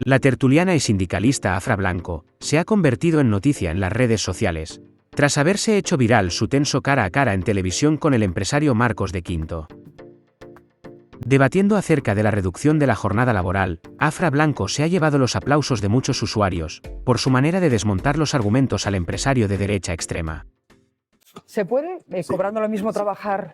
La tertuliana y sindicalista Afra Blanco se ha convertido en noticia en las redes sociales, tras haberse hecho viral su tenso cara a cara en televisión con el empresario Marcos de Quinto. Debatiendo acerca de la reducción de la jornada laboral, Afra Blanco se ha llevado los aplausos de muchos usuarios, por su manera de desmontar los argumentos al empresario de derecha extrema. ¿Se puede, cobrando lo mismo, trabajar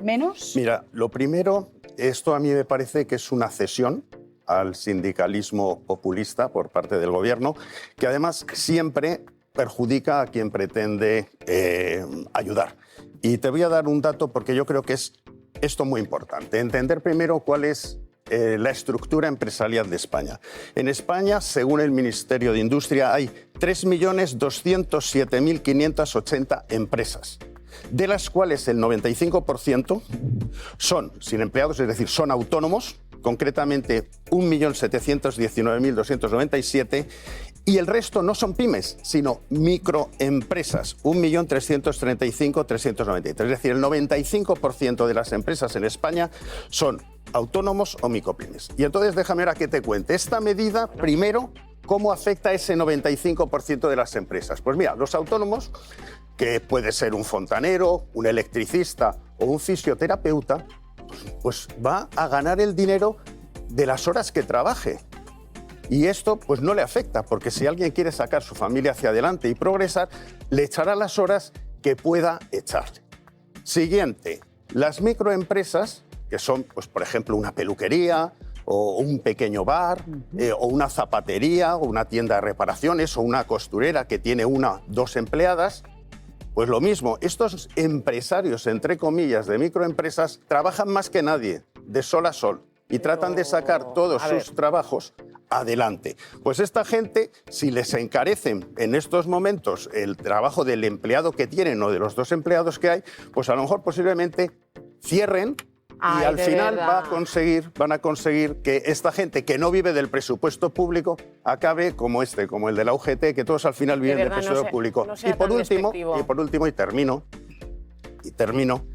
menos? Mira, lo primero, esto a mí me parece que es una cesión al sindicalismo populista por parte del gobierno, que además siempre perjudica a quien pretende ayudar. Y te voy a dar un dato porque yo creo que es esto muy importante. Entender primero cuál es la estructura empresarial de España. En España, según el Ministerio de Industria, hay 3.207.580 empresas, de las cuales el 95% son sin empleados, es decir, son autónomos, concretamente 1.719.297, y el resto no son pymes, sino microempresas, 1.335.393. Es decir, el 95% de las empresas en España son autónomos o micropymes. Y entonces déjame ahora que te cuente. Esta medida, primero, ¿cómo afecta a ese 95% de las empresas? Pues mira, los autónomos, que puede ser un fontanero, un electricista o un fisioterapeuta, pues va a ganar el dinero de las horas que trabaje. Y esto pues no le afecta, porque si alguien quiere sacar su familia hacia adelante y progresar, le echará las horas que pueda echarle. Siguiente, las microempresas, que son, pues, por ejemplo, una peluquería o un pequeño bar, o una zapatería o una tienda de reparaciones o una costurera que tiene 1 o 2 empleadas, pues lo mismo, estos empresarios, entre comillas, de microempresas, trabajan más que nadie, de sol a sol, y tratan de sacar todos sus trabajos adelante. Pues esta gente, si les encarecen en estos momentos el trabajo del empleado que tienen o de los 2 empleados que hay, pues a lo mejor posiblemente cierren. Y al final van a conseguir que esta gente que no vive del presupuesto público acabe como como el de la UGT, que todos al final viven del presupuesto público. Y por último, y termino,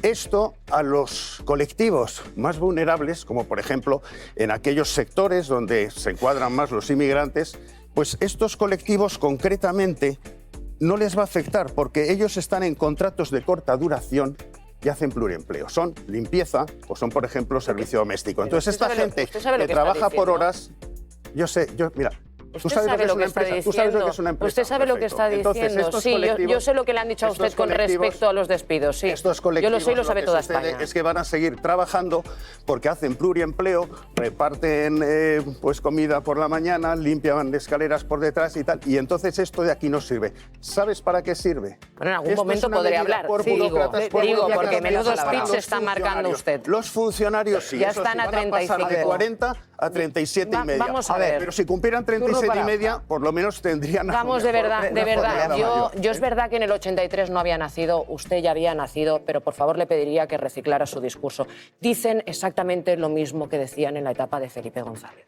esto a los colectivos más vulnerables, como por ejemplo en aquellos sectores donde se encuadran más los inmigrantes, pues estos colectivos concretamente no les va a afectar porque ellos están en contratos de corta duración y hacen pluriempleo. Son limpieza o son, por ejemplo, servicio doméstico. Entonces, esta gente que trabaja por horas, mira, Usted sabe lo que está diciendo. Usted sabe lo que está diciendo. Sí, yo sé lo que le han dicho a usted con respecto a los despidos. Sí. Yo lo sé y lo sabe toda España. Es que van a seguir trabajando porque hacen pluriempleo, reparten pues comida por la mañana, limpian escaleras por detrás y tal. Y entonces esto de aquí no sirve. ¿Sabes para qué sirve? Bueno, en algún momento podré hablar. Sí, digo, porque menudo speech se está marcando usted. Los funcionarios sí. Ya están a 35. Van a pasar de 40 a 37 y media. Vamos a ver. Pero si cumplieran 37 y media, por lo menos tendrían... Vamos, de verdad. Yo es verdad que en el 83 no había nacido, usted ya había nacido, pero por favor le pediría que reciclara su discurso. Dicen exactamente lo mismo que decían en la etapa de Felipe González.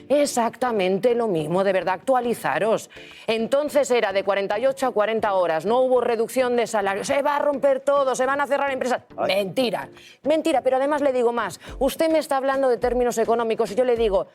Exactamente lo mismo, de verdad, actualizaros. Entonces era de 48 a 40 horas, no hubo reducción de salario, se va a romper todo, se van a cerrar empresas. Mentira, pero además le digo más. Usted me está hablando de términos económicos y yo le digo,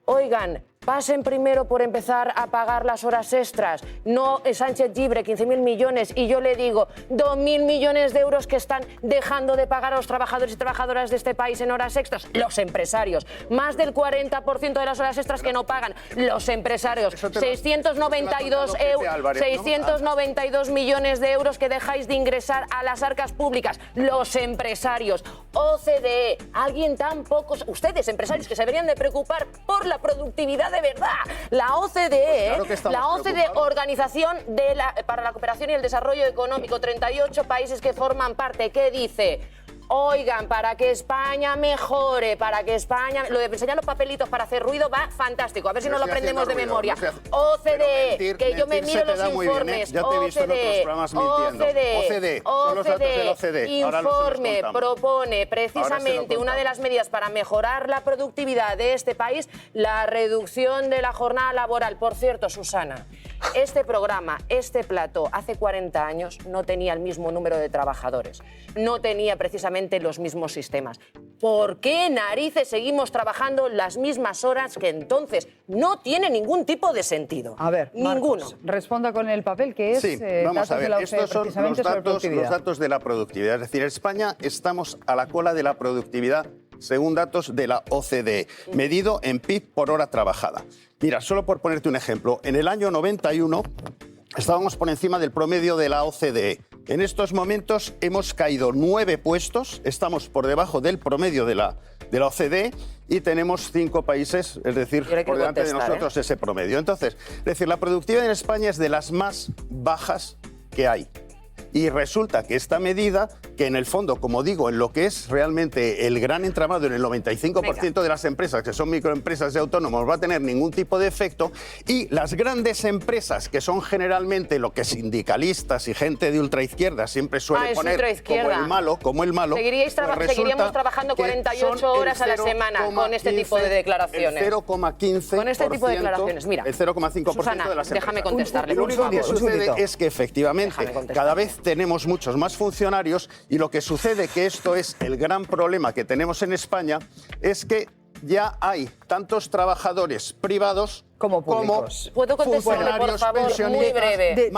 oigan, pasen primero por empezar a pagar las horas extras, no Sánchez Llibre, 15.000 millones, y yo le digo 2.000 millones de euros que están dejando de pagar a los trabajadores y trabajadoras de este país en horas extras, los empresarios, más del 40% de las horas extras que no pagan, los empresarios, 692 millones de euros que dejáis de ingresar a las arcas públicas, los empresarios, OCDE, alguien tan pocos, ustedes empresarios que se deberían de preocupar por la productividad de verdad. La OCDE, Organización para la Cooperación y el Desarrollo Económico, 38 países que forman parte, ¿qué dice? Oigan, para que España mejore, lo de enseñar los papelitos para hacer ruido va fantástico. A ver si nos lo aprendemos de memoria. OCDE, que yo me miro los informes. Ya te he visto en otros programas mintiendo. OCDE, informe, propone precisamente una de las medidas para mejorar la productividad de este país, la reducción de la jornada laboral. Por cierto, Susana, Este programa, este plató, hace 40 años no tenía el mismo número de trabajadores, no tenía precisamente los mismos sistemas. ¿Por qué narices seguimos trabajando las mismas horas que entonces? No tiene ningún tipo de sentido. A ver, ninguno. Marcos, responda con el papel que es Sí, vamos a datos de ver, la OCDE, estos son precisamente sobre los datos de la productividad. Es decir, en España estamos a la cola de la productividad según datos de la OCDE, medido en PIB por hora trabajada. Mira, solo por ponerte un ejemplo, en el año 91 estábamos por encima del promedio de la OCDE. En estos momentos hemos caído 9 puestos, estamos por debajo del promedio de la OCDE y tenemos 5 países, es decir, por delante de nosotros ese promedio. Entonces, es decir, la productividad en España es de las más bajas que hay. Y resulta que esta medida, que en el fondo, como digo, en lo que es realmente el gran entramado en el 95% de las empresas, que son microempresas y autónomos, va a tener ningún tipo de efecto, y las grandes empresas, que son generalmente lo que sindicalistas y gente de ultraizquierda siempre suele poner como el malo, seguiríamos trabajando 48 horas a la semana con este tipo de declaraciones. El 0,15%. Con este tipo de declaraciones, mira. El 0,5% Susana, de las empresas. déjame contestarle. Lo único que sucede es que efectivamente cada vez tenemos muchos más funcionarios y lo que sucede, que esto es el gran problema que tenemos en España, es que ya hay tantos trabajadores privados como públicos. ¿Puedo contestarle, por favor, muy breve? Le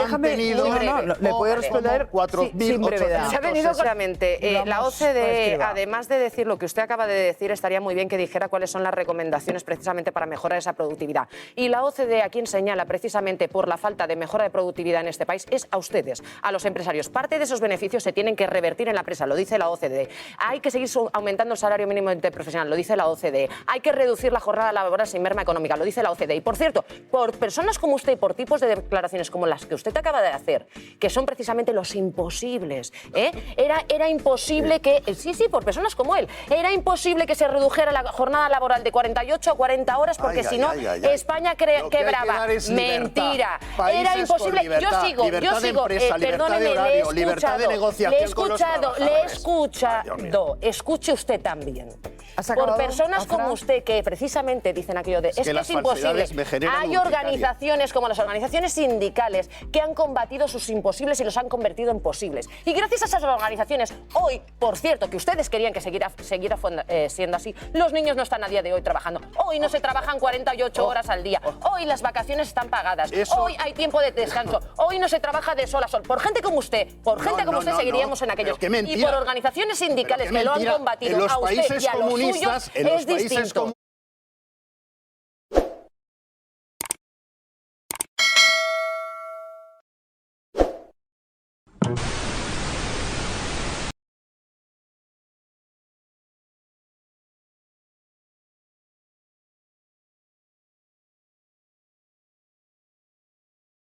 puedo responder sin brevedad. Se ha venido claramente. La OCDE, además de decir lo que usted acaba de decir, estaría muy bien que dijera cuáles son las recomendaciones precisamente para mejorar esa productividad. Y la OCDE a quien señala precisamente por la falta de mejora de productividad en este país es a ustedes, a los empresarios. Parte de esos beneficios se tienen que revertir en la empresa, lo dice la OCDE. Hay que seguir aumentando el salario mínimo interprofesional, lo dice la OCDE. Hay que reducir la jornada laboral sin merma económica, lo dice la OCDE. Y por cierto, por personas como usted, por tipos de declaraciones como las que usted acaba de hacer, que son precisamente los imposibles, era imposible que... Sí, por personas como él. Era imposible que se redujera la jornada laboral de 48 a 40 horas porque si no, España quebraba. Mentira. Era imposible. Yo sigo. Perdóneme, le he escuchado. Escuche usted también. Por personas como usted que precisamente dicen aquello de es que es imposible. Hay organizaciones como las organizaciones sindicales que han combatido sus imposibles y los han convertido en posibles. Y gracias a esas organizaciones, hoy, por cierto, que ustedes querían que siguiera siendo así, los niños no están a día de hoy trabajando. Hoy no se trabajan 48 horas al día. Hoy las vacaciones están pagadas. Hoy hay tiempo de descanso. Hoy no se trabaja de sol a sol. Por gente como usted, seguiríamos en aquello. Y por organizaciones sindicales que lo han combatido a usted y a los suyos es distinto.